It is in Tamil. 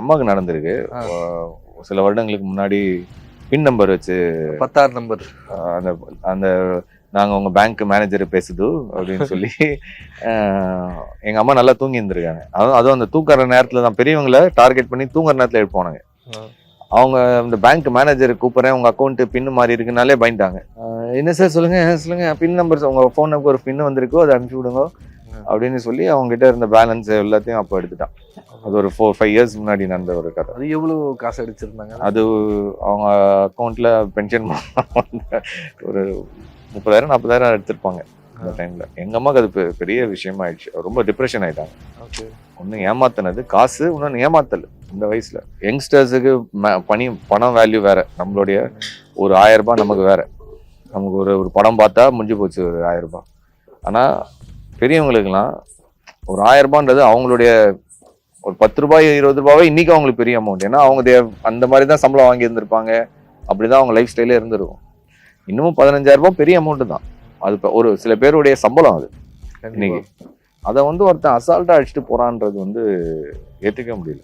அம்மாவுக்கு நடந்திருக்கு. சில வருடங்களுக்கு முன்னாடி பின் நம்பர் வச்சு 16 நம்பர் அந்த அந்த நாங்கள் உங்கள் பேங்க் மேனேஜர் பேசுது அப்படின்னு சொல்லி எங்கள் அம்மா நல்லா தூங்கி இருந்திருக்காங்க. அதுவும் அந்த தூங்குற நேரத்தில் தான் பெரியவங்களை டார்கெட் பண்ணி தூங்குற நேரத்தில் எழுப்பானுங்க. அவங்க இந்த பேங்க் மேனேஜர் கூப்பிட்றேன் உங்கள் அக்கௌண்ட்டு பின்னு மாறி இருக்குனாலே பயந்துட்டாங்க. என்ன சார் சொல்லுங்க பின் நம்பர் உங்கள் ஃபோன் நம்பருக்கு ஒரு பின்னு வந்திருக்கோ அதை அனுப்பிச்சி விடுங்க அப்படின்னு சொல்லி அவங்க கிட்ட இருந்த பேலன்ஸ் எல்லாத்தையும் அப்போ எடுத்துட்டான். அது ஒரு 4-5 இயர்ஸ் முன்னாடி நடந்த ஒரு கதை. அது எவ்வளவு காசு அடிச்சிருந்தாங்க? அது அவங்க அக்கௌண்ட்ல பென்ஷன் ஒரு 30,000-40,000 எடுத்திருப்பாங்க அந்த டைம்ல. எங்க அம்மாவுக்கு அது பெரிய விஷயமா ஆயிடுச்சு. ரொம்ப டிப்ரெஷன் ஆயிட்டாங்க. ஒண்ணு ஏமாத்தினது காசு, இன்னொன்னு ஏமாத்தல். இந்த வயசுல யங்ஸ்டர்ஸுக்கு பணம் வேல்யூ வேற. நம்மளுடைய ஒரு 1000 ரூபாய் நமக்கு வேற. நமக்கு ஒரு படம் பார்த்தா முடிஞ்சு போச்சு ஒரு 1000 ரூபாய். ஆனா பெரியவங்களுக்குலாம் ஒரு 1000 ரூபான்றது அவங்களுடைய ஒரு 10 ரூபாய் 20 ரூபாவே இன்னைக்கு அவங்களுக்கு பெரிய அமௌண்ட். ஏன்னா அவங்க அந்த மாதிரி தான் சம்பளம் வாங்கி இருந்திருப்பாங்க. அப்படிதான் அவங்க லைஃப் ஸ்டைலே இருந்திருக்கும். இன்னமும் 15,000 ரூபாய் பெரிய அமௌண்ட் தான். அது ஒரு சில பேருடைய சம்பளம் அது இன்னைக்கு. அதை ஒருத்தன் அசால்ட்டா அடிச்சுட்டு போறான்றது ஏத்துக்க முடியல.